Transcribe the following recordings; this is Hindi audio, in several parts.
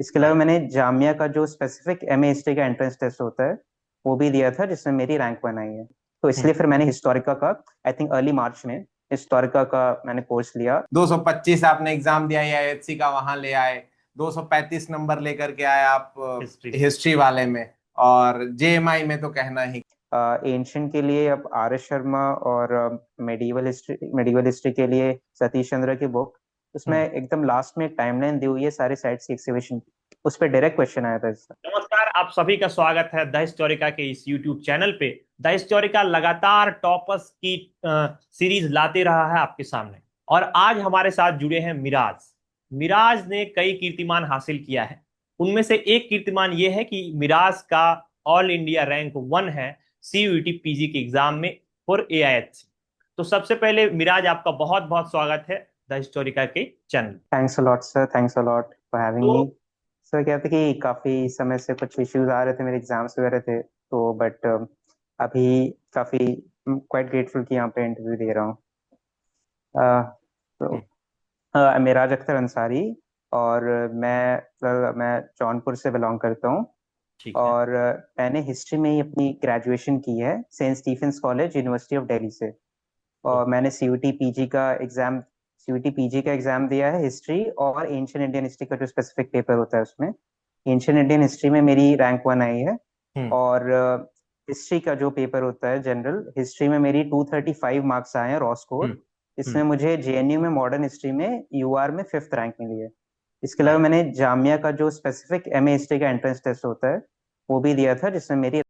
इसके अलावा नाइस। मैंने जामिया का जो स्पेसिफिक एमए हिस्ट्री का एंट्रेंस टेस्ट होता है वो भी दिया था, जिसमें मेरी रैंक 1 आई है। तो इसलिए फिर मैंने हिस्टोरिका का, आई थिंक अर्ली मार्च में हिस्टोरिका का मैंने कोर्स लिया। 225 आपने एग्जाम दिया या एचसी का, वहां ले आए। 235 नंबर लेकर के आए आप हिस्ट्री। हिस्ट्री वाले में। और जेएमआई में तो कहना ही। एंशियंट के लिए अब आर एस शर्मा, और मेडिवल हिस्ट्री के लिए सतीश चंद्र की बुक, उसमें हम्म। एकदम लास्ट में एक टाइमलाइन दी हुई है सारे साइट्स की एक्सकैवेशन की। उस पर डायरेक्ट क्वेश्चन आया था इससे। नमस्कार, आप सभी का स्वागत है द हिस्टोरिका के इस यूट्यूब चैनल पे। द हिस्टोरिका लगातार टॉपर्स की सीरीज लाते रहा है आपके सामने। और आज हमारे साथ जुड़े हैं मिराज। मिराज ने कई कीर्तिमान हासिल किया है। उनमें से एक कीर्तिमान यह है कि मिराज का ऑल इंडिया रैंक 1 है सीयूईटी पीजी के एग्जाम में फॉर एआईएचसी। तो सबसे पहले मिराज, आपका बहुत बहुत स्वागत है द हिस्टोरिका के channel. Thanks a lot sir, thanks a lot for having तो मी। सर क्या था कि काफी समय से कुछ इश्यूज आ रहे थे, मेरे एग्जाम्स वगैरह थे, तो बट अभी काफी क्वाइट ग्रेटफुल कि यहाँ पे इंटरव्यू दे रहा हूँ। तो मेराज अख्तर अंसारी, और मैं जौनपुर से बिलोंग करता हूँ। ठीक है। और मैंने हिस्ट्री में ही अपनी ग्रेजुएशन की है Saint Stephen's College, University of Delhi से। और मैंने सीयूटी पीजी का एग्जाम दिया है हिस्ट्री और एंशियंट इंडियन हिस्ट्री का जो स्पेसिफिक पेपर होता है उसमें। एंशियंट इंडियन हिस्ट्री में मेरी रैंक 1 आई है। हम्म। और हिस्ट्री का जो पेपर होता है जनरल हिस्ट्री में मेरी 235 मार्क्स आए हैं रॉ स्कोर। हम्म। इसमें हम्म। मुझे जेएनयू में मॉडर्न हिस्ट्री में यूआर में 5th रैंक मिली है। इसके अलावा नाइस। मैंने जामिया का जो स्पेसिफिक एमए हिस्ट्री का एंट्रेंस टेस्ट होता है वो भी दिया था, जिसमें मेरी,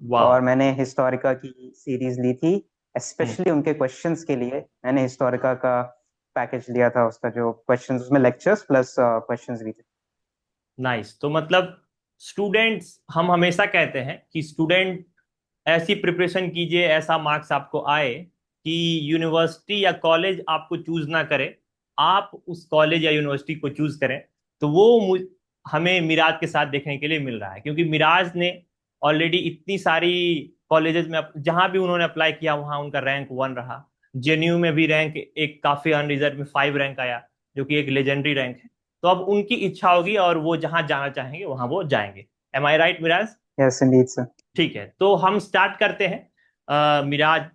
वाह। और मैंने हिस्टोरिका की सीरीज ली थी। हम्म। स्पेशली उनके क्वेश्चंस के लिए मैंने हिस्टोरिका का पैकेज लिया था, उसका जो क्वेश्चंस, उसमें लेक्चर्स प्लस क्वेश्चंस भी थे। नाइस। तो मतलब स्टूडेंट्स, हम हमेशा कहते हैं कि स्टूडेंट ऐसी प्रिपरेशन कीजिए, ऐसा मार्क्स आपको आए कि यूनिवर्सिटी या कॉलेज आपको चूज ना करे, आप उस कॉलेज या यूनिवर्सिटी को चूज करें। तो वो हमें मिराज के साथ देखने के लिए मिल रहा है, क्योंकि मिराज ने ऑलरेडी इतनी सारी कॉलेजेस में जहां भी उन्होंने अप्लाई किया वहां उनका रैंक 1 रहा। जेएनयू में भी रैंक एक काफी अनरिजर्व में 5 रैंक आया, जो कि एक लेजेंडरी रैंक है। तो अब उनकी इच्छा होगी और वो जहां जाना चाहेंगे वहां वो जाएंगे। Am I right Miraj? Yes indeed sir. ठीक है, तो हम स्टार्ट करते हैं। मिराज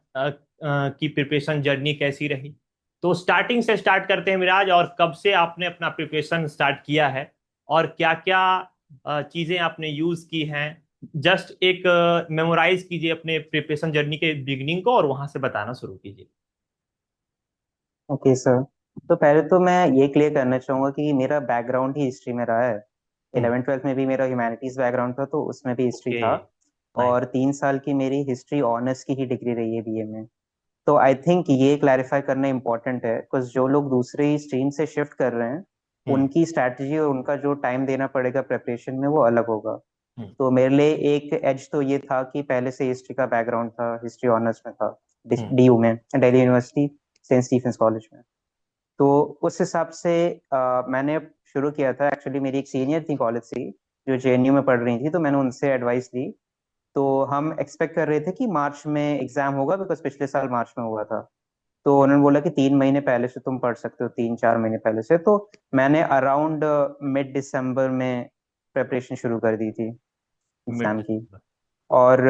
की प्रिपरेशन जर्नी कैसी रही? तो स्टार्टिंग से स्टार्ट करते हैं मिराज, और कब से आपने अपना प्रिपरेशन स्टार्ट किया है और क्या क्या चीजें आपने यूज की हैं? जस्ट एक मेमोराइज कीजिए अपने प्रिपरेशन जर्नी के बिगिनिंग को और वहां से बताना शुरू कीजिए। Okay sir. तो पहले तो मैं ये क्लियर करना चाहूंगा कि मेरा बैकग्राउंड ही हिस्ट्री में रहा है। हम्म। 11th 12th में भी मेरा ह्यूमैनिटीज बैकग्राउंड था, तो उसमें भी हिस्ट्री ओके। था। नाइस। और 3 साल की मेरी हिस्ट्री ऑनर्स की ही डिग्री रही है बीए में। तो आई थिंक ये क्लैरिफाई करना इम्पोर्टेंट है, बिकॉज जो लोग दूसरी स्ट्रीम से शिफ्ट कर रहे हैं हम्म। उनकी स्ट्रैटेजी और उनका जो टाइम देना पड़ेगा प्रिपरेशन में वो अलग होगा। हम्म। तो मेरे लिए एक एज तो ये था कि पहले से हिस्ट्री का बैकग्राउंड था, हिस्ट्री ऑनर्स में था हम्म। डीयू में, Delhi University Saint Stephen's College में। तो उस हिसाब से मैंने शुरू किया था। एक्चुअली मेरी एक सीनियर थी कॉलेज से जो जेएनयू में पढ़ रही थी, तो मैंने उनसे एडवाइस ली। तो हम एक्सपेक्ट कर रहे थे कि मार्च में एग्जाम होगा, बिकॉज पिछले साल मार्च में हुआ था। तो उन्होंने बोला कि 3 महीने पहले से तुम पढ़ सकते हो, 3 4 महीने पहले से। तो मैंने अराउंड मिड दिसंबर में प्रिपरेशन शुरू कर दी थी मिड एग्जाम की। दिसंबर। और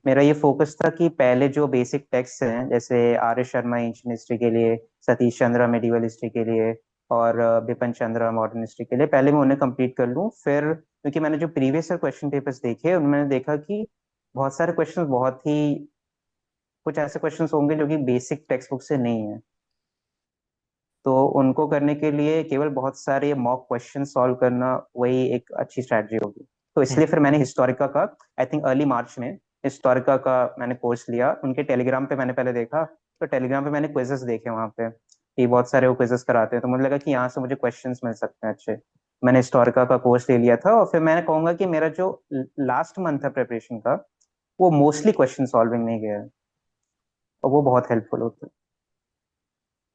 मेरा ये फोकस था कि पहले जो बेसिक टेक्स्ट हैं, जैसे R S Sharma ancient history के लिए, सतीश चंद्रा मेडिवल हिस्ट्री के लिए, और बिपिन चंद्रा मॉडर्न हिस्ट्री के लिए, पहले मैं उन्हें कंप्लीट कर लूँ। फिर क्योंकि मैंने जो प्रीवियस ईयर क्वेश्चन पेपर्स देखे उनमें मैंने देखा कि बहुत सारे क्वेश्चन, बहुत ही कुछ ऐसे क्वेश्चंस होंगे जो कि बेसिक टेक्स्ट बुक से नहीं है। तो उनको करने के लिए केवल बहुत सारे मॉक क्वेश्चन सॉल्व करना वही एक अच्छी स्ट्रैटेजी होगी। तो हम्म। इसलिए फिर मैंने हिस्टोरिका का, आई थिंक अर्ली मार्च में हिस्टोरिका का मैंने कोर्स लिया। उनके टेलीग्राम पे मैंने पहले देखा, तो टेलीग्राम पे मैंने क्विजेस देखे वहाँ पे कि बहुत सारे वो क्विजेस कराते हैं, तो मुझे लगा कि यहाँ से मुझे क्वेश्चंस मिल सकते हैं अच्छे। मैंने हिस्टोरिका का कोर्स ले लिया था, और फिर मैंने कहूंगा कि मेरा जो लास्ट मंथ था प्रिपरेशन का वो मोस्टली क्वेश्चन सॉल्विंग में गया है, और वो बहुत हेल्पफुल होता है।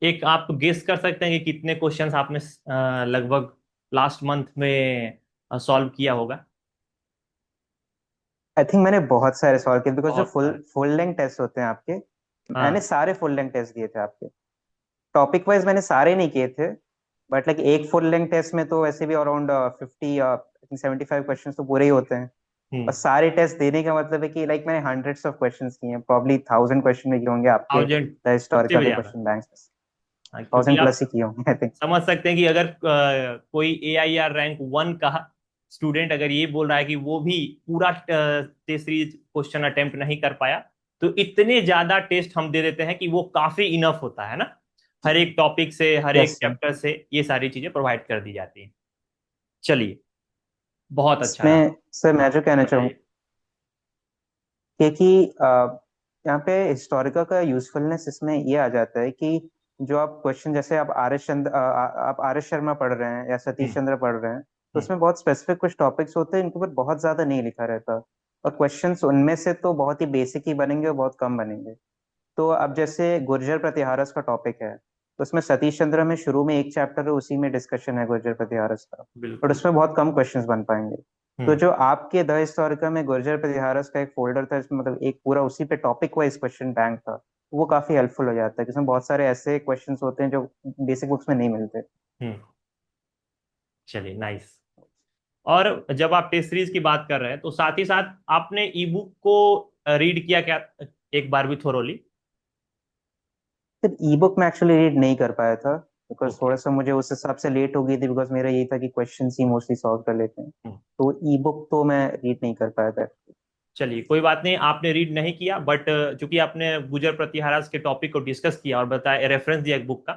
एक आप गेस कर सकते हैं कि कितने क्वेश्चंस आपने लगभग लास्ट मंथ में सॉल्व किया होगा? आई थिंक मैंने बहुत सारे सॉल्व किए, बिकॉज जो बहुत फुल सारे। फुल लेंथ टेस्ट होते हैं आपके, मैंने हाँ। सारे फुल लेंथ टेस्ट दिए थे आपके। टॉपिक वाइज मैंने सारे नहीं किए थे, बट लाइक एक फुल लेंथ टेस्ट में तो वैसे भी अराउंड 50 75 क्वेश्चन तो पूरे ही होते हैं। और सारे टेस्ट देने का मतलब है कि लाइक मैंने हंड्रेड्स ऑफ क्वेश्चंस किए हैं, प्रॉब्ली 1000 क्वेश्चन भी किए होंगे आपके 1000 द सबसे हिस्टोरिका भी के ज्यादा। Question bank. हाँ, क्योंकि 1000 आप प्लस ही किए होंगे आई थिंक। समझ सकते हैं कि अगर कोई AIR रैंक 1 का स्टूडेंट अगर ये बोल रहा है कि वो भी पूरा टेस्ट सीरीज क्वेश्चन अटेम्प्ट नहीं कर पाया, तो इतने ज्यादा टेस्ट हम दे देते हैं कि वो काफी इनफ होता है ना। हर एक टॉपिक से, हर एक यस सर। चैप्टर से ये सारी चीजें प्रोवाइड कर दी जाती हैं। चलिए, बहुत अच्छा रहा। इसमें सर मैं जो कहना चाहूँ बताइए। क्योंकि यहाँ पे हिस्टोरिका का यूजफुलनेस इसमें ये आ जाता है कि जो आप क्वेश्चन, जैसे आप आप आर एस शर्मा पढ़ रहे हैं या सतीश हम्म। चंद्र पढ़ रहे हैं, तो हम्म। उसमें बहुत स्पेसिफिक कुछ टॉपिक्स होते हैं इनके ऊपर बहुत ज्यादा नहीं लिखा रहता। और क्वेश्चंस उनमें से तो बहुत ही बेसिक ही बनेंगे और बहुत कम बनेंगे। तो अब जैसे गुर्जर प्रतिहारस का टॉपिक है, तो उसमें सतीश चंद्र में शुरू में एक चैप्टर है, उसी में डिस्कशन है गुर्जर प्रतिहारस का। और बिल्कुल। उसमें बहुत कम क्वेश्चंस बन पाएंगे। तो हम्म। जो आपके द हिस्टोरिका में गुर्जर प्रतिहारस का एक फोल्डर था, इसमें मतलब एक पूरा उसी पे टॉपिक वाइज क्वेश्चन बैंक था, वो काफी हेल्पफुल हो जाता है, क्योंकि इसमें बहुत सारे ऐसे क्वेश्चंस होते हैं जो बेसिक बुक्स में नहीं मिलते। हम्म। चलिए, नाइस। और जब आप टेस्ट सीरीज की बात कर रहे हैं, तो साथ ही साथ आपने ई बुक को रीड किया क्या, एक बार भी थोरोली? फिर ई बुक में एक्चुअली रीड नहीं कर पाया था, बिकॉज ओके। थोड़ा सा मुझे उस हिसाब से लेट हो गई थी, बिकॉज मेरा यही था कि क्वेश्चन ही मोस्टली सॉल्व कर लेते हैं। तो ई बुक तो मैं रीड नहीं कर पाया था। चलिए, कोई बात नहीं, आपने रीड नहीं किया, बट चूंकि आपने गुजर प्रतिहारास के टॉपिक को डिस्कस किया और बताया, रेफरेंस दिया एक बुक का,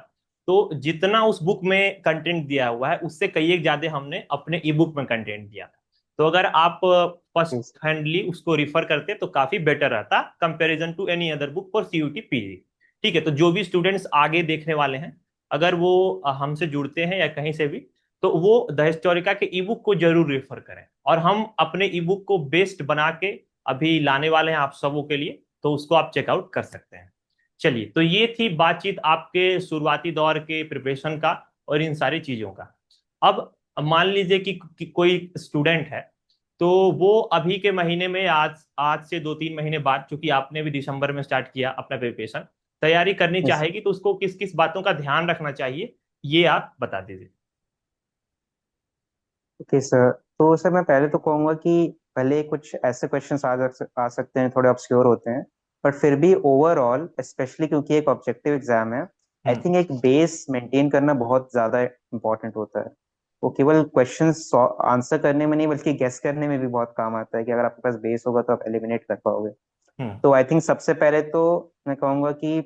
तो जितना उस बुक में कंटेंट दिया हुआ है उससे कई एक ज्यादा हमने अपने ई बुक में कंटेंट दिया था। तो अगर आप फर्स्ट हैंडली उसको रिफर करते तो काफी बेटर रहता, comparison to any other book for CUT PG। ठीक है, तो जो भी स्टूडेंट्स आगे देखने वाले हैं, अगर वो हमसे जुड़ते हैं या कहीं से भी, तो वो द हिस्टोरिका के ई बुक को जरूर रेफर करें। और हम अपने ई बुक को बेस्ट बना के अभी लाने वाले हैं आप सबों के लिए, तो उसको आप चेकआउट कर सकते हैं। चलिए, तो ये थी बातचीत आपके शुरुआती दौर के प्रिपरेशन का और इन सारी चीजों का। अब मान लीजिए कि कोई स्टूडेंट है, तो वो अभी के महीने में, आज आज से 2-3 महीने बाद, चूंकि आपने भी दिसंबर में स्टार्ट किया अपना प्रिपरेशन, तैयारी करनी यस चाहेगी, तो उसको किस किस बातों का ध्यान रखना चाहिए, ये आप बता दीजिए। Okay sir. तो सर मैं पहले तो कहूँगा कि भले कुछ ऐसे क्वेश्चंस आ सकते हैं, थोड़े ऑब्सक्योर होते हैं, बट फिर भी ओवरऑल, स्पेशली क्योंकि एक ऑब्जेक्टिव एग्जाम है, आई हम्म। थिंक एक बेस मेंटेन करना बहुत ज्यादा इंपॉर्टेंट होता है। वो केवल क्वेश्चंस आंसर करने में नहीं, बल्कि गेस करने में भी बहुत काम आता है, कि अगर आपके पास बेस होगा तो आप एलिमिनेट कर पाओगे। हम्म। तो आई थिंक सबसे पहले तो मैं कहूँगा कि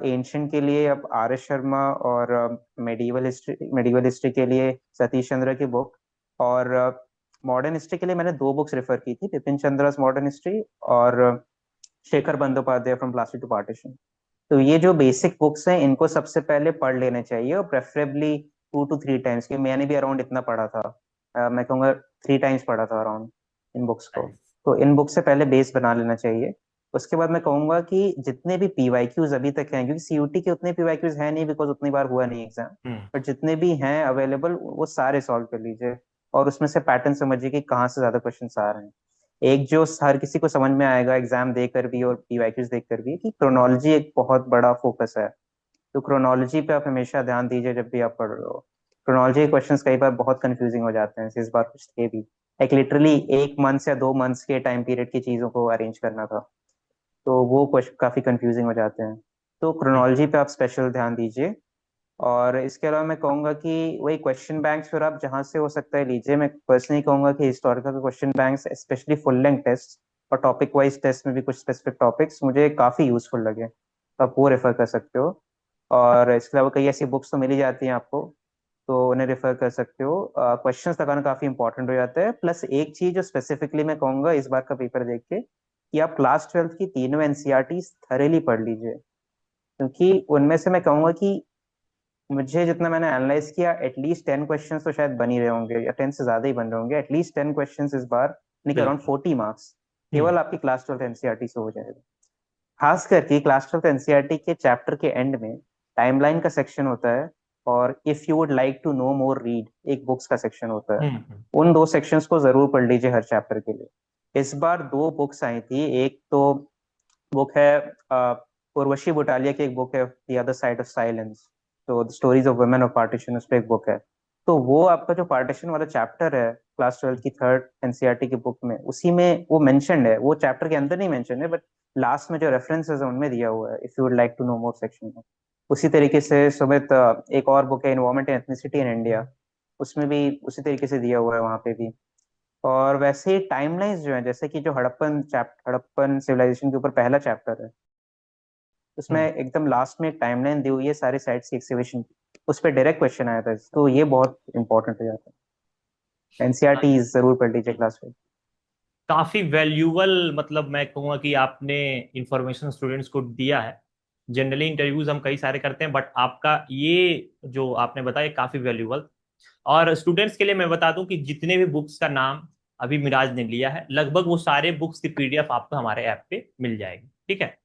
एंशियंट के लिए अब आर एस शर्मा, और मेडिवल हिस्ट्री के लिए सतीश चंद्र की बुक, और मॉडर्न हिस्ट्री के लिए मैंने दो बुक्स रेफर की थी, बिपिन चंद्रस मॉडर्न हिस्ट्री और Shekhar Bandyopadhyay from Plassey to partition. तो ये जो बेसिक बुक्स हैं, इनको सबसे पहले पढ़ लेने चाहिए, और प्रेफरेबली 2 to 3 टाइम्स, क्योंकि मैंने भी अराउंड इतना पढ़ा था। मैं कहूँगा 3 टाइम्स पढ़ा था अराउंड इन बुक्स को। तो इन बुक्स से पहले बेस बना लेना चाहिए। उसके बाद मैं कहूंगा कि जितने भी पीवाईक्यूज अभी तक हैं, क्योंकि सीयूटी के उतने पीवाईक्यूज हैं नहीं, बिकॉज उतनी बार हुआ नहीं एग्जाम, हम्म। बट जितने भी हैं अवेलेबल वो सारे सॉल्व कर लीजिए। और उसमें से पैटर्न समझिए कि कहाँ से ज्यादा क्वेश्चन आ रहे हैं। एक जो हर किसी को समझ में आएगा एग्जाम देकर भी और पीवाईक्यूज देखकर भी, कि क्रोनोलॉजी एक बहुत बड़ा फोकस है। तो क्रोनोलॉजी पे आप हमेशा ध्यान दीजिए जब भी आप पढ़ रहे हो। क्रोनोलॉजी के क्वेश्चंस कई बार बहुत कंफ्यूजिंग हो जाते हैं, इस बार कुछ थे भी, एक लिटरली 1 मंथ या 2 मंथ्स के टाइम पीरियड की चीजों को अरेंज करना था। तो वो क्वेश्चन काफी कंफ्यूजिंग हो जाते हैं। तो हम्म। क्रोनोलॉजी पे आप स्पेशल ध्यान दीजिए। और इसके अलावा मैं कहूंगा कि वही क्वेश्चन बैंक्स फिर आप जहां से हो सकता है लीजिए। मैं पर्सनली कहूंगा कि हिस्टोरिकल के question banks, specially full length test और टॉपिक वाइज टेस्ट में भी कुछ स्पेसिफिक टॉपिक्स मुझे काफी यूजफुल लगे, तो आप वो रेफर कर सकते हो। और इसके अलावा कई ऐसी बुक्स तो मिल ही जाती हैं आपको, तो उन्हें रेफर कर सकते हो। क्वेश्चंस लगाना काफी इंपॉर्टेंट हो जाता है। प्लस एक चीज जो स्पेसिफिकली मैं कहूंगा इस बार का पेपर देख के, कि आप क्लास 12th की तीनों एनसीईआरटी थरेली पढ़ लीजिए। क्योंकि उनमें से मैं कहूंगा कि मुझे जितना मैंने एनालाइज किया, एटलीस्ट 10 क्वेश्चंस तो शायद बन ही रहे होंगे, या 10 से ज्यादा ही बन रहे होंगे। एटलीस्ट 10 क्वेश्चंस इस बार, यानी कि अराउंड बिल्कुल। 40 मार्क्स हम्म। केवल आपकी क्लास 12th एनसीईआरटी से हो जाएगा। खास करके क्लास 12th एनसीईआरटी के चैप्टर के एंड में टाइमलाइन का सेक्शन होता है, और if you would like to know more read एक बुक्स का सेक्शन होता है। हम्म। हम्म। उन दो सेक्शंस को जरूर पढ़ लीजिए हर चैप्टर के लिए। इस बार दो बुक्स आई थी। एक तो बुक है उर्वशी बुटालिया की, एक बुक है the other side of silence. तो stories of women of partition, उस पर एक बुक है। तो वो आपका जो पार्टीशन वाला चैप्टर है क्लास 12 की थर्ड एनसीईआरटी की बुक में, उसी में वो मेंशन्ड है, वो चैप्टर के अंदर नहीं मेंशन है बट लास्ट में जो रेफरेंसेस है उनमें दिया हुआ है, if you would like to know more section में। उसी तरीके से सुमित, एक और बुक है environment and ethnicity in India, उसमें भी उसी तरीके से दिया हुआ है वहाँ पे भी। और वैसे ही टाइमलाइंस जो है, जैसे कि जो हड़प्पन सिविलाइजेशन के ऊपर पहला चैप्टर है, उसमें एकदम लास्ट में एक टाइमलाइन दी हुई है सारे साइट्स की एक्सकवेशन की, उस पर डायरेक्ट क्वेश्चन आया था, तो ये बहुत इंपॉर्टेंट हो जाता है। एनसीईआरटी जरूर पढ़ लीजिए क्लास में। काफी वैल्यूबल, मतलब मैं कहूँगा कि आपने इंफॉर्मेशन स्टूडेंट्स को दिया है। जनरली इंटरव्यूज हम कई सारे करते हैं, बट आपका ये जो आपने बताया काफी वैल्यूबल। और स्टूडेंट्स के लिए मैं बता दूं कि जितने भी बुक्स का नाम अभी मिराज ने लिया है, लगभग वो सारे बुक्स की पीडीएफ आपको हमारे ऐप पे मिल जाएगी, ठीक है।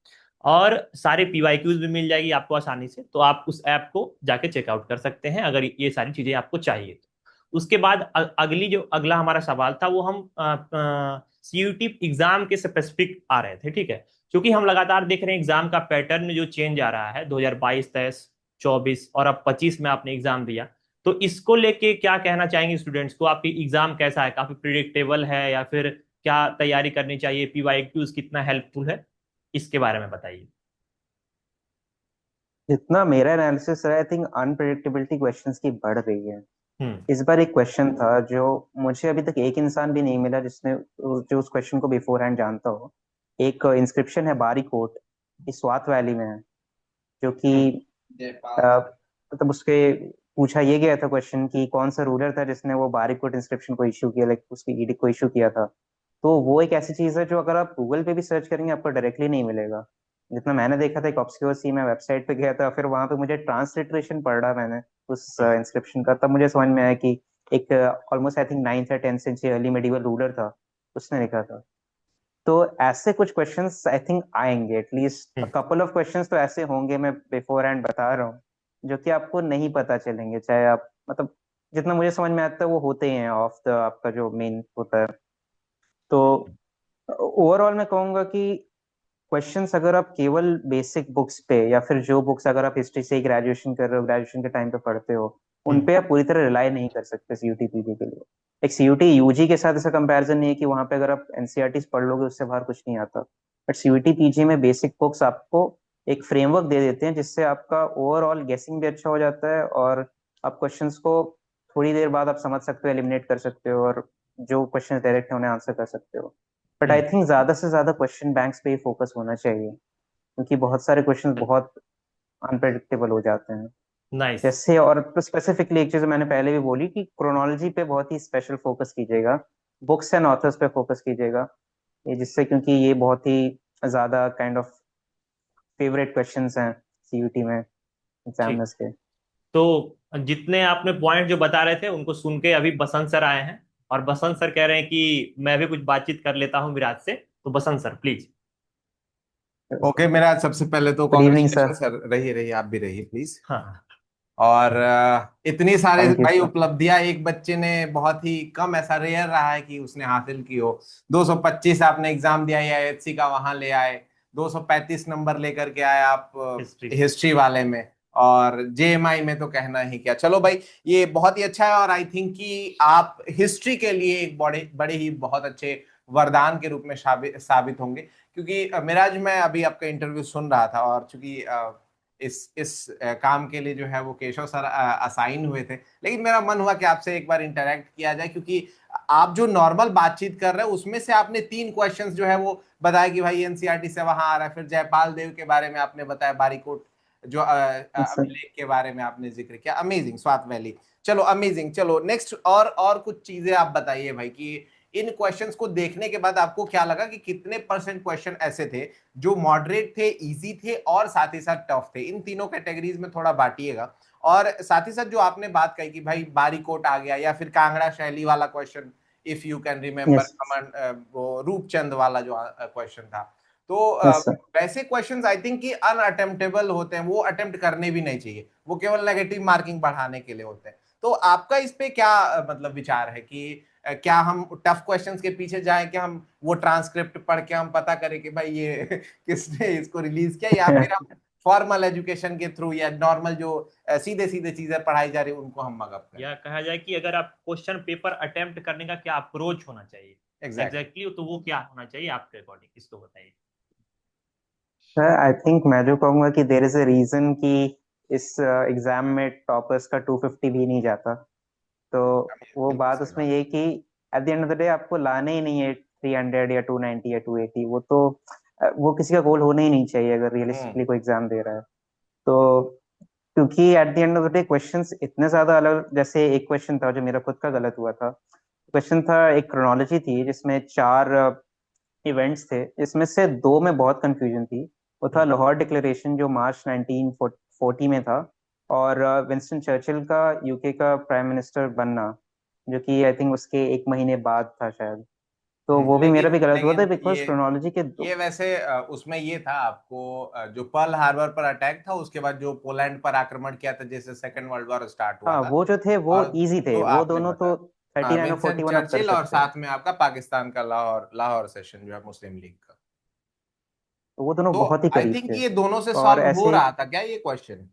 और सारे पीवाईक्यूज भी मिल जाएगी आपको आसानी से, तो आप उस ऐप को जाके चेकआउट कर सकते हैं अगर ये सारी चीजें आपको चाहिए तो। उसके बाद अगली जो अगला हमारा सवाल था वो हम सीयूटी एग्जाम के स्पेसिफिक आ रहे थे, ठीक है। क्योंकि हम लगातार देख रहे हैं एग्जाम का पैटर्न जो चेंज आ रहा है, 2022, 23, 24 और अब 25 में आपने एग्जाम दिया। तो इसको लेके क्या कहना चाहेंगे स्टूडेंट्स को? आपकी एग्जाम कैसा है? काफी प्रिडिक्टेबल है या फिर क्या तैयारी करनी चाहिए? पीवाईक्यूज कितना हेल्पफुल है, इसके बारे में बताइए। जितना जितना मेरा एनालिसिस है, आई थिंक अनप्रेडिक्टेबिलिटी क्वेश्चंस की बढ़ रही है। हम्म। इस बार एक क्वेश्चन था जो मुझे अभी तक एक इंसान भी नहीं मिला जिसने जो उस क्वेश्चन को बिफोर हैंड जानता हो। एक इंस्क्रिप्शन है बारी कोट, इस स्वात वैली में है, जो कि मतलब उसके पूछा ये गया था क्वेश्चन कि कौन सा रूलर था जिसने वो बारी कोट इंस्क्रिप्शन को इश्यू किया, लाइक उसकी ईडिक्ट को इश्यू किया था। तो वो एक ऐसी चीज है जो अगर आप गूगल पे भी सर्च करेंगे आपको डायरेक्टली नहीं मिलेगा। जितना मैंने देखा था, एक ऑब्सक्योर सी मैं वेबसाइट पे गया था, फिर वहां पे मुझे ट्रांसलिटरेशन पढ़ा मैंने उस इंस्क्रिप्शन का, तब मुझे समझ में आया कि एक ऑलमोस्ट आई थिंक 9th या 10th century early medieval ruler था, उसने लिखा था। तो ऐसे कुछ क्वेश्चंस आई थिंक आएंगे, at least hmm. Couple of questions तो ऐसे होंगे, मैं बिफोर हैंड बता रहा हूँ, जो कि आपको नहीं पता चलेंगे, चाहे आप मतलब जितना मुझे समझ में आता है वो होते ही हैं ऑफ द आपका जो मेन होता है। तो ओवरऑल मैं कहूंगा कि क्वेश्चंस अगर आप केवल बेसिक बुक्स पे, या फिर जो बुक्स अगर आप हिस्ट्री से ग्रेजुएशन कर रहे हो, ग्रेजुएशन के टाइम पे पढ़ते हो, उन हम्म। पे आप पूरी तरह रिलाई नहीं कर सकते सीयूटी पीजी के लिए। एक सीयूटी यूजी के साथ ऐसा कंपैरिजन नहीं है कि वहां पे अगर आप एनसीईआरटी पढ़ लोगे उससे बाहर कुछ नहीं आता, बट सीयूटी पीजी में बेसिक बुक्स आपको एक फ्रेमवर्क दे देते हैं जिससे आपका ओवरऑल गेसिंग भी अच्छा हो जाता है, और आप क्वेश्चंस को थोड़ी देर बाद आप समझ सकते हो, एलिमिनेट कर सकते हो, और जो क्वेश्चन डायरेक्ट है उन्हें आंसर कर सकते हो। But I hmm. थिंक ज्यादा से ज्यादा क्वेश्चन बैंक्स पे ही फोकस होना चाहिए, क्योंकि बहुत सारे क्वेश्चन बहुत अनप्रेडिक्टेबल हो जाते हैं। नाइस। जैसे और स्पेसिफिकली एक चीज मैंने पहले भी बोली कि क्रोनोलॉजी पे बहुत ही स्पेशल फोकस कीजिएगा, बुक्स एंड ऑथर्स पे फोकस कीजिएगा, ये जिससे, क्योंकि ये बहुत ही ज्यादा काइंड ऑफ फेवरेट क्वेश्चंस हैं सीयूटी में ठीक। एग्जामिनर्स के। तो जितने आपने पॉइंट जो बता रहे थे उनको सुन के अभी बसंत सर आए हैं, और बसंत सर कह रहे हैं कि मैं भी कुछ बातचीत कर लेता हूँ विराज से। तो बसंत सर प्लीज। ओके, मेरा सबसे पहले तो good evening congratulation sir. Sir, रहिए रहिए, आप भी रहिए प्लीज। हाँ। और इतनी सारे थैंक यू भाई सर। उपलब्धियां एक बच्चे ने, बहुत ही कम, ऐसा रेयर रहा है कि उसने हासिल की हो। 225 आपने एग्जाम दिया आईआईएससी का, वहां ले आए। 235 नंबर लेकर के आए आप हिस्ट्री। हिस्ट्री वाले में। और जेएमआई में तो कहना ही क्या, चलो भाई, ये बहुत ही अच्छा है। और आई थिंक कि आप हिस्ट्री के लिए एक बड़े बड़े ही बहुत अच्छे वरदान के रूप में साबित होंगे। क्योंकि मिराज, मैं अभी आपका इंटरव्यू सुन रहा था, और चूंकि इस काम के लिए जो है वो केशव सर असाइन हुए थे, लेकिन मेरा मन हुआ कि आपसे एक बार इंटरेक्ट किया जाए, क्योंकि आप जो नॉर्मल बातचीत कर रहे हैं उसमें से आपने 3 क्वेश्चंस जो है वो बताया कि भाई एनसीईआरटी से वहां आ रहा है। फिर जयपाल देव के बारे में आपने बताया, बारीकोट जो सर अभिलेख के बारे में आपने जिक्र किया, अमेजिंग, स्वात वैली। चलो अमेजिंग, चलो नेक्स्ट, और कुछ चीजें आप बताइए भाई कि इन क्वेश्चंस को देखने के बाद आपको क्या लगा कि कितने परसेंट क्वेश्चन ऐसे थे जो मॉडरेट थे, इजी थे, और साथ ही साथ टफ थे। इन तीनों कैटेगरीज में थोड़ा बांटिएगा। और साथ ही साथ जो आपने बात कही कि भाई बारीकोट आ गया, या फिर कांगड़ा शैली वाला question, if you can remember, yes. Come on वो रूपचंद वाला जो क्वेश्चन था। तो यस सर। वैसे क्वेश्चंस आई थिंक कि अनअटेम्प्टेबल होते हैं, वो अटेम्प्ट करने भी नहीं चाहिए, वो केवल नेगेटिव मार्किंग बढ़ाने के लिए होते हैं। तो आपका इस पे क्या मतलब विचार है कि क्या हम टफ क्वेश्चंस के पीछे जाएं, कि हम वो ट्रांसक्रिप्ट पढ़ के हम पता करें कि भाई ये किसने इसको रिलीज किया, या फिर हम फॉर्मल एजुकेशन के थ्रू या नॉर्मल जो सीधे सीधे चीजें पढ़ाई जा रही है उनको हम मगअप करें। या कहा जाए कि अगर आप क्वेश्चन पेपर अटेम्प्ट करने का क्या अप्रोच होना चाहिए एग्जैक्टली तो वो क्या होना चाहिए आपके अकॉर्डिंग, इसको बताइए। आई थिंक मैं जो कहूंगा कि देयर इज अ रीजन कि इस एग्जाम में टॉपर्स का 250 भी नहीं जाता। तो वो बिल्कुल बात सही उसमें बात ये कि at the end of the day आपको लाना ही नहीं है 300 या 290 या 280। वो तो वो किसी का गोल होना ही नहीं चाहिए अगर है। रियलिस्टिकली कोई एग्जाम दे रहा है तो। क्योंकि at the end of the day questions इतने ज्यादा अलग, जैसे एक क्वेश्चन था जो मेरा खुद का गलत हुआ था। क्वेश्चन था, एक क्रोनोलॉजी थी जिसमें 4 इवेंट्स थे, जिसमें से 2 में बहुत कंफ्यूजन थी। वो था लाहौर डिक्लेरेशन जो मार्च 1940 में था, और विंस्टन चर्चिल का यूके का प्राइम मिनिस्टर बनना, जो कि आई थिंक उसके 1 महीने बाद था शायद। तो वो भी मेरा लेकिन भी गलत हुआ था लेकिन बिकॉज क्रोनोलॉजी के ये वैसे उसमें ये था आपको जो पर्ल हार्बर पर अटैक था उसके बाद जो पोलैंड पर आक्रमण किया था जैसे सेकंड वर्ल्ड वॉर स्टार्ट हुआ हाँ, था, वो जो थे वो और इजी थे, जो वो आपने दोनों तो बताया। हाँ, 39 और विंस्टन 41 आप कर चर्चिल और सकते हैं। साथ में आपका पाकिस्तान का लाहौर लाहौर सेशन जो है मुस्लिम लीग का। तो वो दोनों तो बहुत ही आई करीब थिंक थे। ये दोनों से और सॉल्व हो ऐसे रहा था क्या ये क्वेश्चन?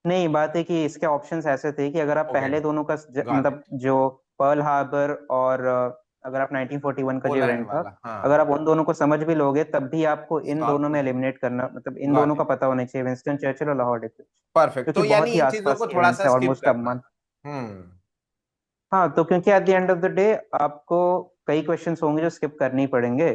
नहीं, बात है कि इसके ऑप्शंस ऐसे थे कि अगर आप ओके, पहले दोनों का गॉट मतलब इट। जो पर्ल हार्बर और अगर आप 1941 का जो पोलैंड इवेंट था, वाला, हाँ। अगर आप उन दोनों को समझ भी लोगे तब भी आपको इन दोनों सॉल्व में एलिमिनेट करना, मतलब इन दोनों गॉट का इट। पता होना चाहिए, विंस्टन चर्चिल और लाहौर डिक्लेरेशन, परफेक्ट, क्योंकि तो यानी बहुत ही इन चीजों आसपास को के थोड़ा इवेंट्स सा हैं, स्किप ऑलमोस्ट अ करना मंथ। था। हाँ, तो क्योंकि at the end of the day आपको कई क्वेश्चंस होंगे जो स्किप करने ही पड़ेंगे।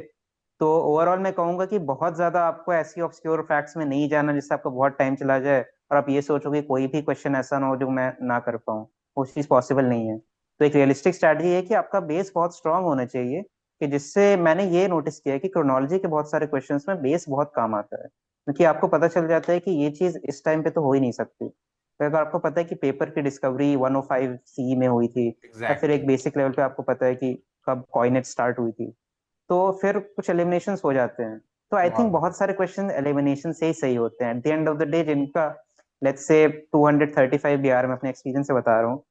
तो ओवरऑल मैं कहूंगा कि बहुत ज्यादा आपको ऐसी ऑब्सक्योर फैक्ट्स में नहीं जाना जिससे आपका बहुत टाइम चला जाए और आप ये सोचोगे कोई भी क्वेश्चन ऐसा ना हो जो मैं ना कर पाऊँ। वो चीज पॉसिबल नहीं है। तो एक रियलिस्टिक स्ट्रैटेजी है कि आपका बेस बहुत स्ट्रांग होना चाहिए, कि जिससे मैंने ये नोटिस किया है कि क्रोनोलॉजी के बहुत सारे क्वेश्चन में बेस बहुत काम आता है, क्योंकि आपको पता चल जाता है कि ये चीज इस टाइम पे तो हो ही नहीं सकती। तो अगर आपको पता है कि पेपर की डिस्कवरी 105 सी में हुई थी, या फिर एक एग्जैक्टली। बेसिक लेवल पे आपको पता है कि कब कॉइनेट स्टार्ट हुई थी, तो फिर कुछ एलिमिनेशंस हो जाते हैं। तो आई थिंक बहुत बढ़िया। बहुत सारे क्वेश्चन एलिमिनेशन से ही सही होते हैं at the end of the day, जिनका लेट्स से 235 भी आ रहा है, मैं अपने एक्सपीरियंस से बता रहा हूँ।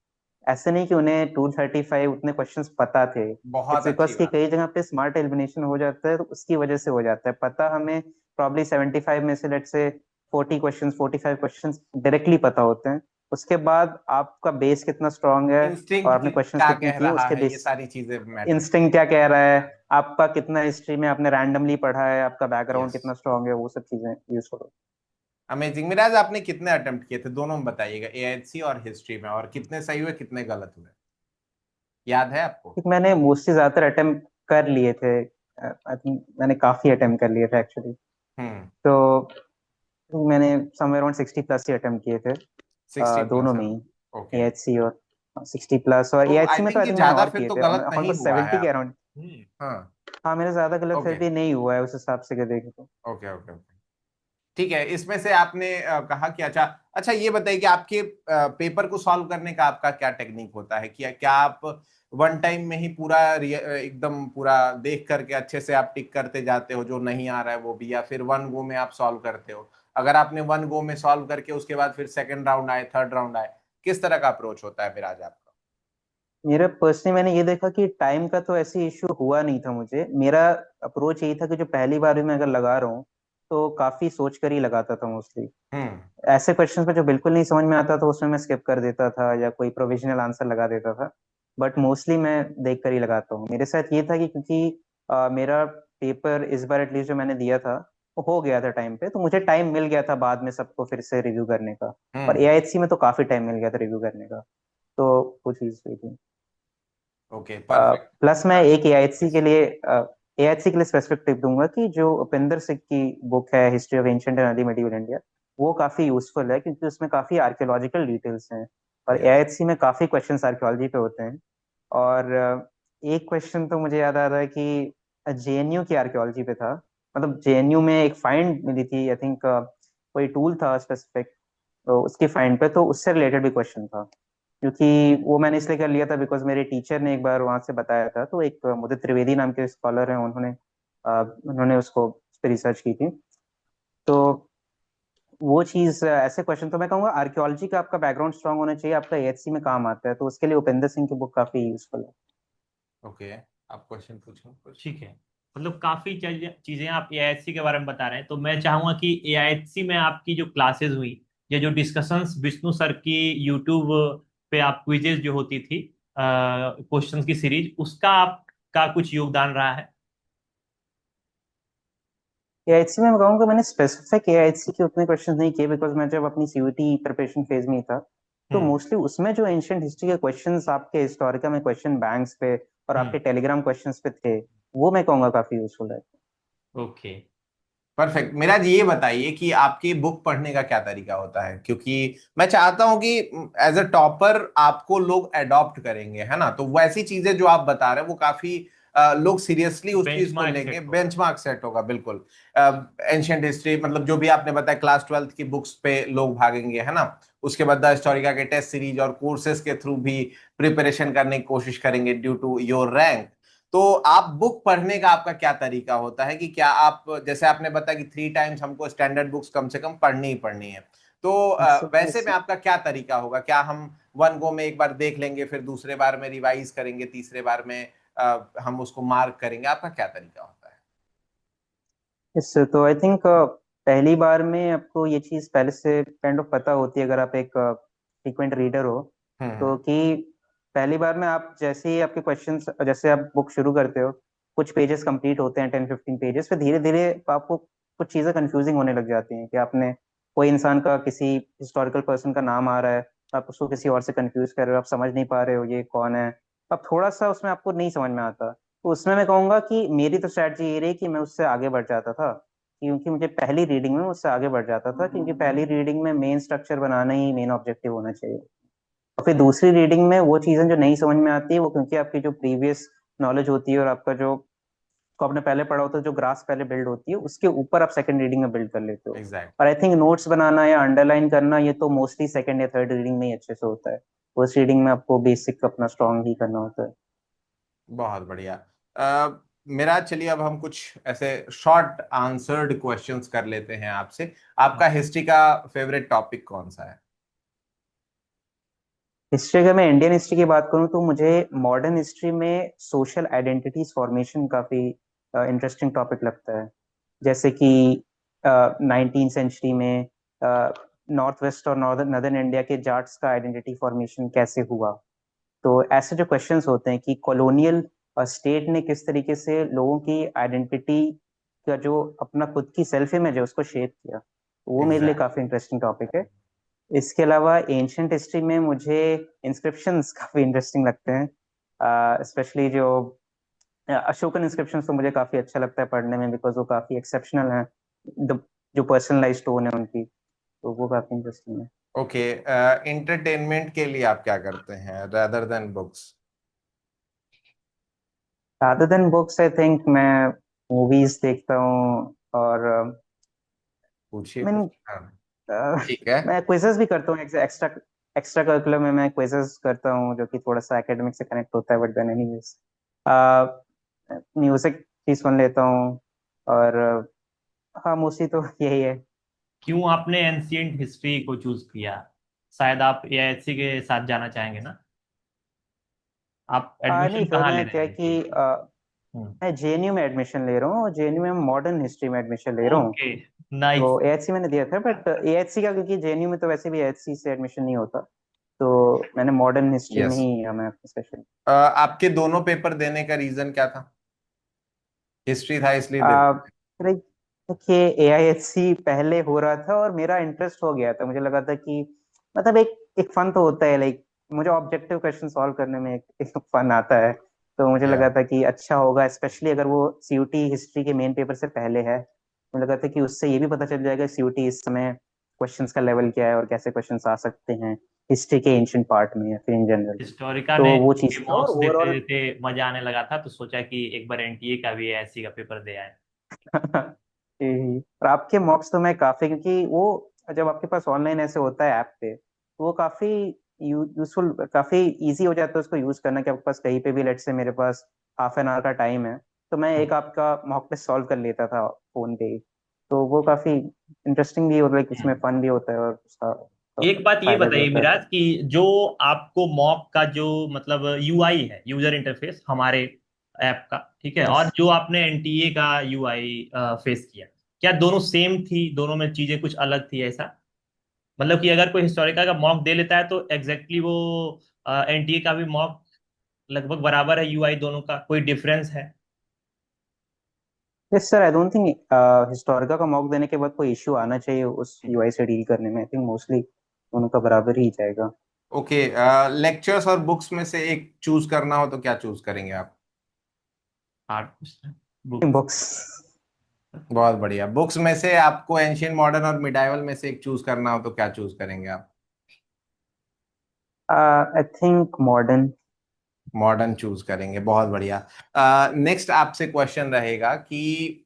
ऐसे नहीं कि उन्हें 235 उतने क्वेश्चंस पता थे। इट्स बहुत बिकॉज अच्छी कि बात। कई जगह पे स्मार्ट एलिमिनेशन हो जाता है, तो उसकी वजह से हो जाता है। पता हमें प्रॉब्ली 75 में से लेट्स से 45 क्वेश्चंस डायरेक्टली पता होते हैं। उसके बाद आपका बेस कितना स्ट्रांग है और इंस्टिंक्ट आपने क्वेश्चंस क्या कितने कह किए रहा उसके है, ये बेस, सारी चीजें मैटर इंस्टिंक्ट क्या कह रहा है, आपका कितना हिस्ट्री में आपने रैंडमली पढ़ा है, आपका बैकग्राउंड यस। कितना स्ट्रांग है, वो सब चीजें यूजफुल हो। अमेजिंग। मिराज, आपने कितने अटेम्प्ट किए थे दोनों में बताइएगा, एएचसी और हिस्ट्री में, और कितने सही हुए कितने गलत हुए, याद है आपको? ठीक, मैंने मोस्टली ज्यादातर अटेम्प्ट कर लिए थे। आई थिंक मैंने काफी अटेम्प्ट कर लिए थे एक्चुअली। हम्म। तो मैंने समवेयर अराउंड 60 प्लस ही अटेम्प्ट किए थे 60+। दोनों में ही, ओके। एएचसी और 60 प्लस। और तो आई एएचसी में तो थिंक आई ये थिंक मैंने ज्यादा और फिर किए तो थे गलत नहीं ऑलमोस्ट हुआ है 70 के आप। अराउंड। हाँ। हाँ, मेरा ज्यादा गलत फिर ओके भी नहीं हुआ है उस हिसाब से के देखें तो। Okay okay okay. ठीक है, इसमें से आपने कहा कि अच्छा अच्छा, ये बताइए कि आपके पेपर को सॉल्व करने का आपका क्या टेक्निक होता है? क्या क्या आप वन टाइम में ही पूरा एकदम पूरा देख करके अच्छे से आप टिक करते जाते हो जो नहीं आ रहा है वो भी, या फिर वन गो में आप सॉल्व करते हो? अगर आपने वन गो में सॉल्व करके उसके बाद फिर सेकंड राउंड आए, थर्ड राउंड आए, किस तरह का अप्रोच होता है फिर आज आपका? मेरा पर्सनली मैंने ये देखा कि टाइम का तो ऐसे इश्यू हुआ नहीं था मुझे। मेरा अप्रोच यही था कि जो पहली बार भी मैं अगर लगा रहा हूँ तो काफी सोच कर ही लगाता था मोस्टली। हम्म। ऐसे क्वेश्चंस में जो बिल्कुल नहीं समझ में आता था उसमें मैं स्किप कर देता था या कोई प्रोविजनल आंसर लगा देता था। बट मोस्टली मैं देख कर ही लगाता हूँ। मेरे साथ ये था कि क्योंकि मेरा पेपर इस बार एटलीस्ट जो मैंने दिया था वो हो गया था टाइम पे, तो मुझे टाइम मिल गया था बाद में सबको फिर से रिव्यू करने का। और हम्म। एआईएचसी में तो काफी टाइम मिल गया था रिव्यू करने का। तो वो चीज हुई थी। Okay, perfect. प्लस मैं एक एआईएचसी के लिए स्पेसिफिक टिप दूंगा कि जो उपिंदर सिंह की बुक है history of ancient and early medieval India, वो काफी यूजफुल है क्योंकि उसमें काफी आर्कियोलॉजिकल डिटेल्स हैं। और यस। एआईएचसी में काफी क्वेश्चंस आर्कियोलॉजी पे होते हैं। और एक क्वेश्चन तो मुझे याद आ रहा है कि जेएनयू की आर्कियोलॉजी पे था। मतलब जेएनयू में एक फाइंड मिली थी, आई थिंक कोई टूल था स्पेसिफिक, तो उसकी फाइंड पे तो उससे रिलेटेड भी क्वेश्चन था। क्योंकि वो मैंने इसलिए कर लिया था बिकॉज मेरे टीचर ने एक बार वहां से बताया था। तो एक मुदित त्रिवेदी नाम के स्कॉलर हैं, उन्होंने उसको उस पर रिसर्च की थी। तो वो चीज ऐसे क्वेश्चन तो मैं कहूंगा आर्कियोलॉजी का आपका बैकग्राउंड स्ट्रांग होना चाहिए, आपका एएचसी में काम आता है, तो उसके लिए उपेंद्र सिंह की बुक काफी यूजफुल है। ओके, आप क्वेश्चन पूछो कुछ। ठीक है, मतलब काफी चीजें आप एआईएससी के बारे में बता रहे हैं, तो मैं चाहूंगा कि एआईएससी में आपकी जो क्लासेस हुई या जो डिस्कशंस विष्णु सर की यूट्यूब पे आप क्विजेज जो होती थी, क्वेश्चंस की सीरीज, उसका आपका कुछ योगदान रहा है? एआईसी में मैं कहूँगा मैंने स्पेसिफिक एआईसी के उतने क्वेश्चन नहीं किए, बिकॉज मैं जब अपनी सीयूटी प्रिपरेशन फेज में ही था, तो हम्म। मोस्टली उसमें जो एंशियंट हिस्ट्री के क्वेश्चंस आपके हिस्टोरिका में क्वेश्चन बैंक्स पे और हम्म। आपके टेलीग्राम क्वेश्चंस पे थे, वो मैं कहूँगा काफी यूजफुल है। ओके। परफेक्ट। मेरा ये बताइए कि आपकी बुक पढ़ने का क्या तरीका होता है, क्योंकि मैं चाहता हूं कि एज अ टॉपर आपको लोग अडॉप्ट करेंगे, है ना? तो वैसी चीजें जो आप बता रहे हैं वो काफी लोग सीरियसली उस चीज को बेंचमार्क लेंगे, सेट होगा। बेंचमार्क सेट होगा बिल्कुल। एंशियंट हिस्ट्री मतलब जो भी आपने बताया क्लास ट्वेल्थ की बुक्स पे लोग भागेंगे, है ना? उसके बाद द हिस्टोरिका के टेस्ट सीरीज और कोर्सेज के थ्रू भी प्रिपरेशन करने की कोशिश करेंगे ड्यू टू योर रैंक। तो आप बुक पढ़ने का आपका क्या तरीका होता है, कि क्या आप, जैसे आपने बताया कि 3 टाइम्स हमको स्टैंडर्ड बुक्स कम से कम पढ़नी ही पढ़नी है, तो वैसे में आपका क्या तरीका होगा? क्या हम वन गो में एक बार देख लेंगे, फिर दूसरे बार में रिवाइज करेंगे, तीसरे बार में हम उसको मार्क करेंगे? आपका क्या तरीका होता है? इससे तो आई थिंक पहली बार में आपको ये चीज पहले से काइंड ऑफ पता होती है, अगर आप एक फ्रीक्वेंट रीडर हो, तो हम्म। कि पहली बार में आप जैसे ही आपके क्वेश्चंस, जैसे आप बुक शुरू करते हो, कुछ पेजेस कंप्लीट होते हैं, 10-15 पेजेस, फिर धीरे धीरे आपको कुछ चीजें कंफ्यूजिंग होने लग जाती हैं कि आपने कोई इंसान का, किसी हिस्टोरिकल पर्सन का नाम आ रहा है, आप उसको किसी और से कंफ्यूज कर रहे हो, आप समझ नहीं पा रहे हो ये कौन है, अब थोड़ा सा उसमें आपको नहीं समझ में आता। तो उसमें मैं कहूंगा कि मेरी तो स्ट्रैटेजी ये रही कि मैं उससे आगे बढ़ जाता था, क्योंकि मुझे पहली रीडिंग में उससे आगे बढ़ जाता था, क्योंकि पहली रीडिंग में मेन स्ट्रक्चर बनाना ही मेन ऑब्जेक्टिव होना चाहिए। और फिर दूसरी रीडिंग में वो चीजें जो नहीं समझ में आती है, वो क्योंकि आपकी जो प्रीवियस नॉलेज होती है और आपका जो को आपने पहले पढ़ा होता है, जो ग्रास पहले बिल्ड होती है, उसके ऊपर आप सेकंड रीडिंग में बिल्ड कर लेते हो। एग्जैक्ट। और आई थिंक नोट्स बनाना या अंडरलाइन करना, ये तो मोस्टली सेकंड या थर्ड रीडिंग में ही अच्छे से होता है। फर्स्ट रीडिंग में आपको बेसिक अपना स्ट्रॉन्ग ही करना होता है। बहुत बढ़िया। मेरा, चलिए अब हम कुछ ऐसे शॉर्ट आंसर्ड क्वेश्चंस कर लेते हैं आपसे। आपका हिस्ट्री का फेवरेट टॉपिक कौन सा है? हिस्ट्री, अगर मैं इंडियन हिस्ट्री की बात करूं, तो मुझे मॉडर्न हिस्ट्री में सोशल आइडेंटिटीज फॉर्मेशन काफी इंटरेस्टिंग टॉपिक लगता है। जैसे कि 19 सेंचुरी में नॉर्थ वेस्ट और नॉर्दर्न नदर्न इंडिया के जाट्स का आइडेंटिटी फॉर्मेशन कैसे हुआ। तो ऐसे जो क्वेश्चंस होते हैं कि कॉलोनियल स्टेट ने किस तरीके से लोगों की आइडेंटिटी का जो अपना खुद की सेल्फ इमेज है उसको शेप किया, तो वो मेरे लिए एग्जैक्ट। काफी इंटरेस्टिंग टॉपिक है। इसके अलावा एंशंट हिस्ट्री में मुझे इंस्क्रिप्शंस काफी इंटरेस्टिंग लगते हैं, स्पेशली जो अशोकन इंस्क्रिप्शंस, तो मुझे काफी अच्छा लगता है पढ़ने में, बिकॉज वो काफी एक्सेप्शनल है। जो पर्सनलाइज टोन है उनकी, तो वो काफी इंटरेस्टिंग है। ओके। इंटरटेनमेंट के लिए आप क्या करते हैं rather than books? Rather than books, I think मैं मूवीज देखता हूँ, और पूछिए मीन कुछ। हाँ, ठीक है। मैं क्विजेस भी करता हूँ, एक्स्ट्रा एक्स्ट्रा करिकुलर में मैं क्विजेस करता हूँ, जो कि थोड़ा सा एकेडमिक से कनेक्ट होता है, बट देन एनीवेज म्यूजिक भी सुन लेता हूँ। और हाँ, मोस्टली तो यही है। क्यों आपने एंशियंट हिस्ट्री को चूज किया? शायद आप एआईएससी के साथ जाना चाहेंगे ना? आप नहीं, एडमिशन फिर कहाँ ले मैं रहे क्या हैं कि इसकी? हम्म। मैं जेएनयू में एडमिशन ले रहा हूँ, जेएनयू में मॉडर्न हिस्ट्री में एडमिशन ले रहा हूँ। ओके। नाइस। तो एएचसी मैंने दिया था, बट एएचसी का, क्योंकि जेएनयू में तो वैसे भी एएचसी से एडमिशन नहीं होता, तो मैंने मॉडर्न हिस्ट्री में यस। ही मैं स्पेशल। आपके दोनों पेपर देने का रीजन क्या था? हिस्ट्री था इसलिए दे? देखिए, एआईएचसी पहले हो रहा था और मेरा इंटरेस्ट हो गया था, मुझे लगा था कि मतलब एक एक फन तो होता है, लाइक मुझे ऑब्जेक्टिव क्वेश्चन सॉल्व करने में एक फन आता है। तो मुझे या। लगा था कि अच्छा होगा, स्पेशली अगर वो सीयूटी हिस्ट्री के मेन पेपर से पहले है, मुझे लगा था कि उससे ये भी पता चल जाएगा सीयूटी इस समय क्वेश्चंस का लेवल क्या है और कैसे क्वेश्चंस आ सकते हैं हिस्ट्री के एंशिएंट पार्ट में या फिर इन जनरल। हिस्टोरिका तो ने वो चूंकि चीज था, और मॉक्स देते ओवरऑल देते मजा आने लगा था, तो सोचा कि एक बार एनटीए का भी एआईएससी का पेपर दे आए। और आपके मॉक्स तो मैं काफी, क्योंकि वो जब आपके पास ऑनलाइन ऐसे होता है ऐप पे, तो वो काफी यूजफुल, काफी इजी हो जाता है उसको यूज करना, कि आपके पास कहीं पे भी, लेट से मेरे पास हाफ एन आवर का टाइम है, तो मैं एक आपका मॉक टेस्ट सॉल्व कर लेता था फोन पे ही। तो वो काफी इंटरेस्टिंग भी होता है, कि उसमें हम्म। फन भी होता है और उसका एक बात ये फायदा भी बताइए होता है। मिराज कि जो आपको मॉक का जो मतलब यूआई है, यूजर इंटरफेस, हमारे ऐप का, ठीक है, यस। और जो आपने एनटीए का यूआई फेस किया, क्या दोनों सेम थी, दोनों में चीजें कुछ अलग थी ऐसा? मतलब कि अगर कोई हिस्टोरिकल का मॉक दे लेता है तो एग्जैक्टली वो एनटीए का भी मॉक लगभग बराबर है, यूआई दोनों का कोई डिफरेंस है? Yes sir, I don't think Historica का मॉक देने के बाद कोई इश्यू आना चाहिए उस यूआई से डील करने में। आई थिंक मोस्टली उनका बराबर ही जाएगा। ओके, लेक्चर्स और बुक्स में से एक चूज करना हो तो क्या चूज करेंगे आप? Hard question. बुक। बुक्स। बहुत बढ़िया। बुक्स में से आपको एंशियंट मॉडर्न और मिडाइवल में से एक चूज करना हो तो क्या चूज करेंगे आप? I think modern. Modern choose करेंगे, बहुत बढ़िया। नेक्स्ट आपसे क्वेश्चन रहेगा कि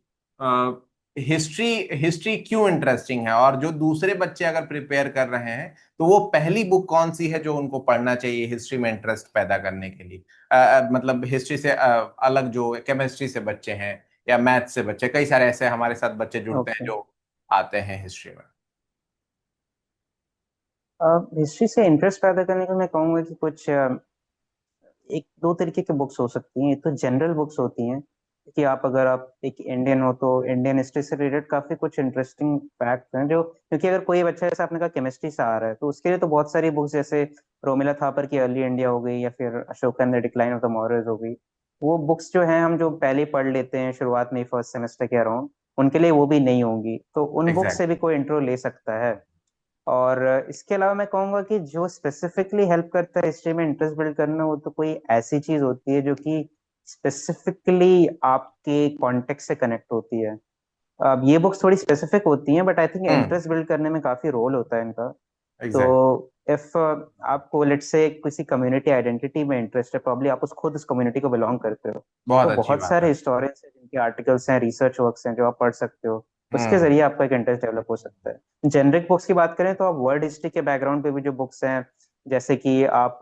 हिस्ट्री हिस्ट्री क्यों इंटरेस्टिंग है, और जो दूसरे बच्चे अगर प्रिपेयर कर रहे हैं तो वो पहली बुक कौन सी है जो उनको पढ़ना चाहिए हिस्ट्री में इंटरेस्ट पैदा करने के लिए? मतलब हिस्ट्री से अलग, जो केमिस्ट्री से बच्चे हैं या मैथ से बच्चे, कई सारे ऐसे हमारे साथ बच्चे जुड़ते हैं ओके। जो आते हैं हिस्ट्री में। हिस्ट्री से इंटरेस्ट पैदा करने को मैं कहूँगा कि कुछ एक दो तरीके की बुक्स हो सकती हैं। एक तो जनरल बुक्स होती हैं कि आप अगर आप एक इंडियन हो तो इंडियन हिस्ट्री से रिलेटेड काफी कुछ इंटरेस्टिंग फैक्ट्स हैं जो, क्योंकि अगर कोई बच्चा जैसे आपने कहा केमिस्ट्री से आ रहा है तो उसके लिए तो बहुत सारी बुक्स जैसे रोमिला थापर की अर्ली इंडिया हो गई या फिर Ashoka and the decline of the Mauryas हो गई। वो बुक्स जो हैं हम जो पहले ही पढ़ लेते हैं शुरुआत में फर्स्ट सेमेस्टर के अराउंड, उनके लिए वो भी नहीं होंगी, तो उन बुक्स से भी एग्जैक्टली। कोई इंट्रो ले सकता है। और इसके अलावा मैं कहूंगा कि जो स्पेसिफिकली हेल्प करता है हिस्ट्री में इंटरेस्ट बिल्ड करना, वो तो कोई ऐसी चीज होती है जो कि स्पेसिफिकली आपके कॉन्टेक्स्ट से कनेक्ट होती है। अब ये बुक्स थोड़ी स्पेसिफिक होती हैं but I think hmm. Interest build करने में काफी रोल होता है इनका। तो एग्जैक्ट। इफ आपको लेट्स से किसी कम्युनिटी आइडेंटिटी में इंटरेस्ट है, प्रॉब्ली आप उस खुद उस कम्युनिटी को बिलोंग करते हो, बहुत तो अच्छी बहुत बात सारे है। हिस्टोरियंस हैं जिनके आर्टिकल्स हैं, रिसर्च वर्क्स हैं जो आप पढ़ सकते हो। उसके हम्म। जरिए आपका एक इंटरेस्ट डेवलप हो सकता है। जेनरिक बुक्स की बात करें तो आप वर्ल्ड हिस्ट्री के बैकग्राउंड पे भी जो बुक्स हैं, जैसे कि आप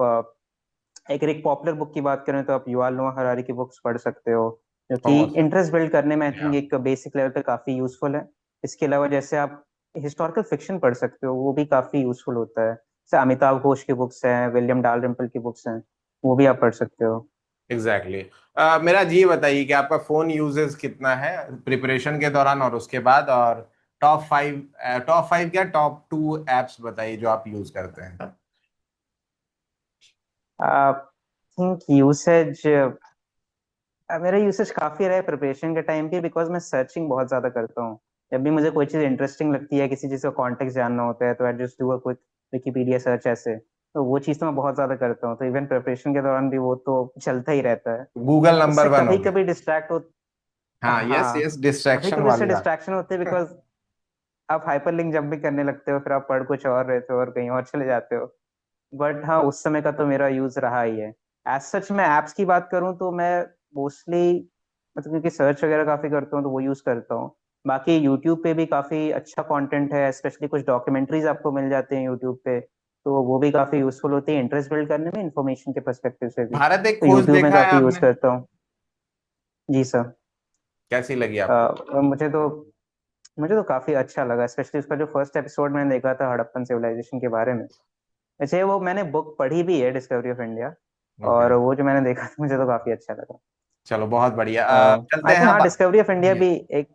एक पॉपुलर बुक की बात करें तो आप युval नोआ हरारी की बुक्स पढ़ सकते हो, जो कि बहुत सर। इंटरेस्ट बिल्ड करने में आई थिंक या। एक बेसिक लेवल पे काफी यूजफुल है। इसके अलावा जैसे आप हिस्टोरिकल फिक्शन पढ़ सकते हो, वो भी काफी यूजफुल होता है। जैसे अमिताभ घोष की बुक्स हैं, विलियम डालरिम्पल की बुक्स हैं, वो भी आप पढ़ सकते हो। एग्जैक्टली। मेरा जी ये बताइए कि आपका फोन यूजेस कितना है प्रिपरेशन के दौरान और उसके बाद, और टॉप 5 क्या टॉप 2 एप्स बताइए जो आप यूज करते हैं? आई थिंक यूसेज, मेरा यूसेज काफी रहा है प्रिपरेशन के टाइम पे, बिकॉज मैं सर्चिंग बहुत ज्यादा करता हूँ। जब भी मुझे कोई चीज इंटरेस्टिंग लगती है, किसी चीज का कॉन्टेक्स्ट जानना होता है, तो I just do a quick Wikipedia search ऐसे। तो वो चीज तो मैं बहुत ज्यादा करता हूँ, तो इवन प्रिपरेशन के दौरान भी वो तो चलता ही रहता है। गूगल उससे नंबर 1 हो कभी गया। कभी डिस्ट्रैक्ट हो। हाँ, यस हाँ, यस, कभी डिस्ट्रैक्शन कभी उससे वाली बात। डिस्ट्रैक्शन होते हैं बिकॉज आप हाइपरलिंक जंप भी करने लगते हो, फिर आप पढ़ कुछ और रहे थे और कहीं और चले जाते हो। बट हाँ, उस समय का तो मेरा यूज रहा ही है। एज सच मैं एप्स की बात करूँ तो मैं मोस्टली, मतलब क्योंकि सर्च वगैरह काफी करता हूँ तो वो यूज करता हूँ। बाकी यूट्यूब पे भी काफी अच्छा कंटेंट है, स्पेशली कुछ डॉक्यूमेंट्रीज आपको मिल जाते हैं यूट्यूब पे, तो वो भी काफी यूजफुल होती है इंटरेस्ट बिल्ड करने में, इंफॉर्मेशन के पर्सपेक्टिव से भी। भारत एक तो खोज यूट्यूब में देखा है काफी यूज आपने? करता हूँ। जी सर। कैसी लगी आपको? मुझे तो काफी अच्छा लगा, स्पेशली उसका जो फर्स्ट एपिसोड मैंने देखा था हड़प्पन सिविलाइजेशन के बारे में। वैसे वो मैंने बुक पढ़ी भी है, डिस्कवरी ऑफ इंडिया, ओके। और वो जो मैंने देखा था मुझे तो काफी अच्छा लगा। चलो, बहुत बढ़िया। चलते आई हैं थिंक अब। हाँ, डिस्कवरी ऑफ इंडिया जी। भी एक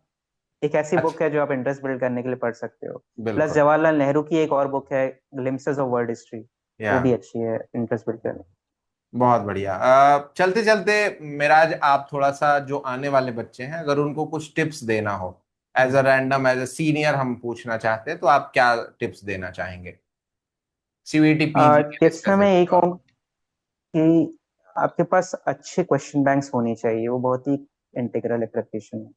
एक ऐसी अच्छा। बुक है जो आप इंटरेस्ट बिल्ड करने के लिए पढ़ सकते हो। प्लस बिल्कुल। जवाहरलाल नेहरू की एक और बुक है, ग्लिम्पसेस ऑफ वर्ल्ड हिस्ट्री, या। वो भी अच्छी है इंटरेस्ट बिल्ड करने। बहुत बढ़िया। चलते चलते मिराज, आप थोड़ा सा जो आने वाले बच्चे हैं अगर उनको कुछ टिप्स देना हो, as a random, as a senior हम पूछना चाहते हैं, तो आप क्या टिप्स देना चाहेंगे सीवीटी पीजी के लिए टिप्स में मैं स्पेसिफिक यही तौर कहूँगा कि आपके पास अच्छे क्वेश्चन बैंक्स होने चाहिए, वो बहुत ही इंटीग्रल है प्रिपरेशन में।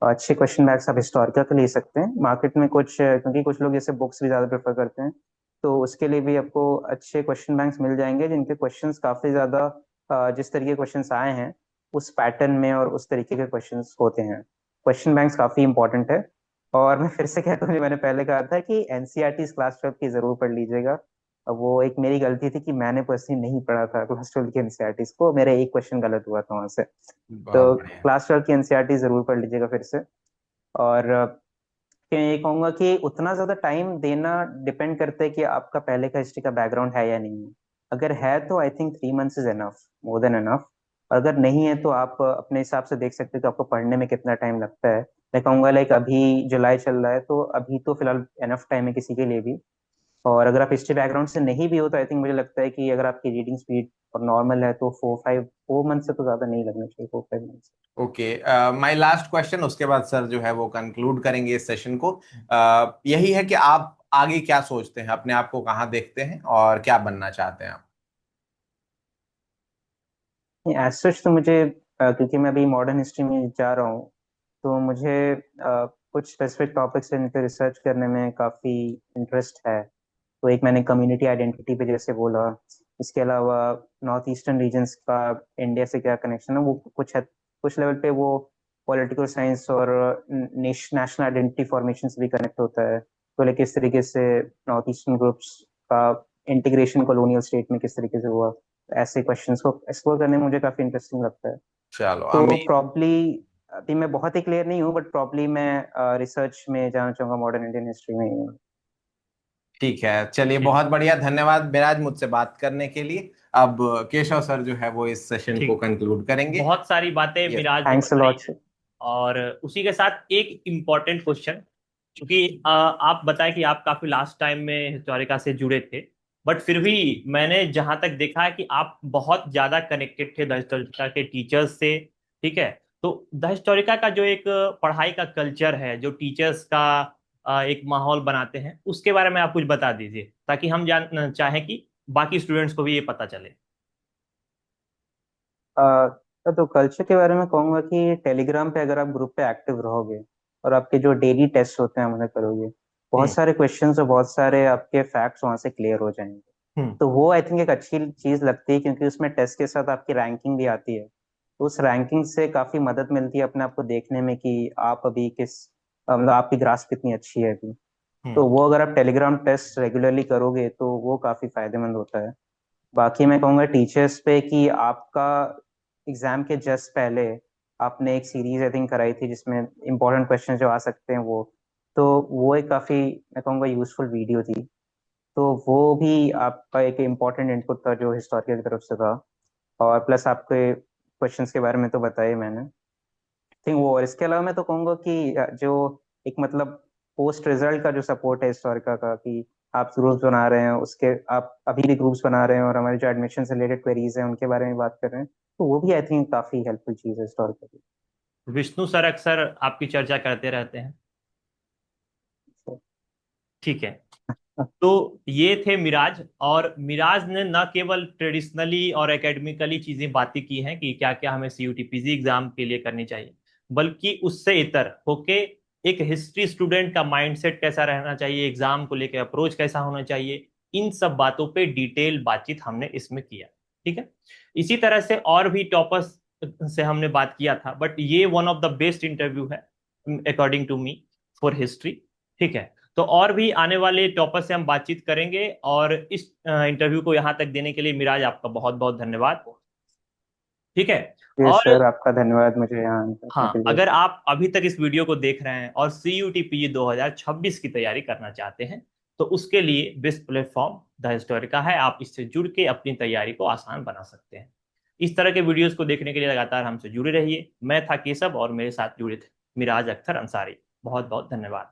अच्छे क्वेश्चन बैंक्स आप हिस्टोरिकल के ले सकते हैं मार्केट में कुछ, क्योंकि कुछ लोग जैसे बुक्स भी ज्यादा प्रेफर करते हैं, तो उसके लिए भी आपको अच्छे क्वेश्चन बैंक्स मिल जाएंगे जिनके क्वेश्चंस काफी ज्यादा जिस तरीके के क्वेश्चंस आए हैं उस पैटर्न में और उस तरीके के क्वेश्चंस होते हैं। क्वेश्चन बैंक्स काफी इंपॉर्टेंट है। और मैं फिर से कहता हूँ जो मैंने पहले कहा था कि एनसीईआरटी क्लास 12 की जरूर पढ़ लीजिएगा। अब वो एक मेरी गलती थी कि मैंने पर्सनली नहीं पढ़ा था क्लास 12 की एनसीईआरटी को, मेरा एक क्वेश्चन गलत हुआ था वहां से। बहुत तो बढ़िया। क्लास 12 की एनसीईआरटी जरूर पढ़ लीजिएगा फिर से। और मैं ये कहूंगा कि उतना ज्यादा टाइम देना डिपेंड करता है कि आपका पहले का हिस्ट्री का बैकग्राउंड है या नहीं है। अगर है तो I think 3 months is enough, more than enough. अगर नहीं है तो आप अपने हिसाब से देख सकते हो कि आपको पढ़ने में कितना टाइम लगता है। मैं कहूँगा लाइक अभी जुलाई चल रहा है, तो अभी तो फिलहाल एनफ टाइम है किसी के लिए भी। और अगर आप हिस्ट्री बैकग्राउंड से नहीं भी हो तो आई थिंक मुझे लगता है कि अगर आपकी रीडिंग स्पीड और नॉर्मल है तो 4 मंथ से तो ज्यादा नहीं लगना चाहिए, 4-5 month. Okay, my last question, उसके बाद सर जो है वो कंक्लूड करेंगे इस सेशन को। यही है कि आप आगे क्या सोचते हैं, अपने आप को कहाँ देखते हैं और क्या बनना चाहते हैं आप? एज सच तो मुझे क्योंकि मैं अभी मॉडर्न हिस्ट्री में जा रहा हूँ, तो मुझे कुछ स्पेसिफिक टॉपिक्स इन पे रिसर्च करने में काफ़ी इंटरेस्ट है। तो एक मैंने कम्युनिटी आइडेंटिटी पे जैसे बोला, इसके अलावा नॉर्थ ईस्टर्न रीजन्स का इंडिया से क्या कनेक्शन है, वो कुछ है, कुछ लेवल पे वो पॉलिटिकल साइंस और नेशनल आइडेंटिटी फॉर्मेशन से भी कनेक्ट होता है। तो लाइक किस तरीके से नॉर्थ ईस्टर्न ग्रुप्स का इंटीग्रेशन कॉलोनियल स्टेट में किस तरीके से हुआ, ऐसे क्वेश्चंस को एक्सप्लोर करने में मुझे काफ़ी इंटरेस्टिंग लगता है। चलो, तो अमीन। प्रॉब्ली अभी मैं बहुत ही क्लियर नहीं हूँ, बट प्रॉब्ली मैं रिसर्च में जाना चाहूंगा, मॉडर्न इंडियन हिस्ट्री में ही। ठीक है, चलिए, बहुत बढ़िया, धन्यवाद मिराज मुझसे बात करने के लिए। अब केशव सर जो है वो इस सेशन को ठीक। कंक्लूड करेंगे। बहुत सारी बातें यस। मिराज ने थैंक्स अ बताई लॉट। हैं। और उसी के साथ एक इम्पॉर्टेंट क्वेश्चन, क्योंकि आप बताएं कि आप काफी लास्ट टाइम में हिस्टोरिका से जुड़े थे, बट फिर भी मैंने जहां तक देखा है कि आप बहुत ज्यादा कनेक्टेड थे द हिस्टोरिका के टीचर्स से। ठीक है। तो द हिस्टोरिका का जो एक पढ़ाई का कल्चर है, जो टीचर्स का एक माहौल बनाते हैं, उसके बारे में आप कुछ बता दीजिए, ताकि हम जान चाहें कि बाकी स्टूडेंट्स को भी ये पता चले। तो कल्चर के बारे में कहूंगा कि टेलीग्राम पे अगर आप ग्रुप पे एक्टिव रहोगे और आपके जो डेली टेस्ट होते हैं उन्हें करोगे, बहुत हम्म। सारे क्वेश्चंस और बहुत सारे आपके फैक्ट्स वहां से क्लियर हो जाएंगे। हम्म। तो वो आई थिंक एक अच्छी चीज लगती है, क्योंकि उसमें टेस्ट के साथ आपकी रैंकिंग भी आती है। तो उस रैंकिंग से काफी मदद मिलती है अपने आप को देखने में कि आप अभी किस मतलब आपकी ग्रास्प कितनी अच्छी है अभी। हम्म। तो वो अगर आप टेलीग्राम टेस्ट रेगुलरली करोगे तो वो काफी फायदेमंद होता है। बाकी मैं कहूँगा टीचर्स पे कि आपका एग्जाम के जस्ट पहले आपने एक सीरीज आई थिंक कराई थी जिसमें इंपॉर्टेंट क्वेश्चन जो आ सकते हैं वो, तो वो एक काफी मैं कहूँगा यूजफुल वीडियो थी। तो वो भी आपका एक इम्पोर्टेंट इनपुट था जो हिस्टोरियल की तरफ से था। और प्लस आपके क्वेश्चंस के बारे में तो बताया मैंने, थिंक वो। और इसके अलावा मैं तो कहूँगा कि जो एक मतलब पोस्ट रिजल्ट का जो सपोर्ट है हिस्टोरिका का, कि आप ग्रुप्स बना रहे हैं, उसके आप अभी भी ग्रुप्स बना रहे हैं और हमारे जो एडमिशन से रिलेटेड क्वेरीज हैं उनके बारे में बात कर रहे हैं, तो वो भी आई थिंक काफी हेल्पफुल चीज है हिस्टोरिका की। विष्णु सर अक्सर आपकी चर्चा करते रहते हैं। ठीक है। तो ये थे मिराज, और मिराज ने न केवल ट्रेडिशनली और एकेडमिकली चीजें बातें की हैं कि क्या क्या हमें सीयूटीपीजी एग्जाम के लिए करनी चाहिए, बल्कि उससे इतर होके एक हिस्ट्री स्टूडेंट का माइंडसेट कैसा रहना चाहिए, एग्जाम को लेकर अप्रोच कैसा होना चाहिए, इन सब बातों पे डिटेल बातचीत हमने इसमें किया। ठीक है। इसी तरह से और भी टॉपर्स से हमने बात किया था, बट ये one of the best interview है according to me for history. ठीक है। तो और भी आने वाले टॉपर से हम बातचीत करेंगे, और इस इंटरव्यू को यहाँ तक देने के लिए मिराज आपका बहुत बहुत धन्यवाद। ठीक है। जी और सर, आपका धन्यवाद मुझे यहाँ करने के हाँ, लिए। अगर आप अभी तक इस वीडियो को देख रहे हैं और CUTPG 2026 की तैयारी करना चाहते हैं, तो उसके लिए बेस्ट प्लेटफॉर्म द हिस्टोरिका है। आप इससे जुड़ के अपनी तैयारी को आसान बना सकते हैं। इस तरह के वीडियोस को देखने के लिए लगातार हमसे जुड़े रहिए। मैं था केशव और मेरे साथ जुड़े थे मिराज अख्तर अंसारी। बहुत बहुत धन्यवाद।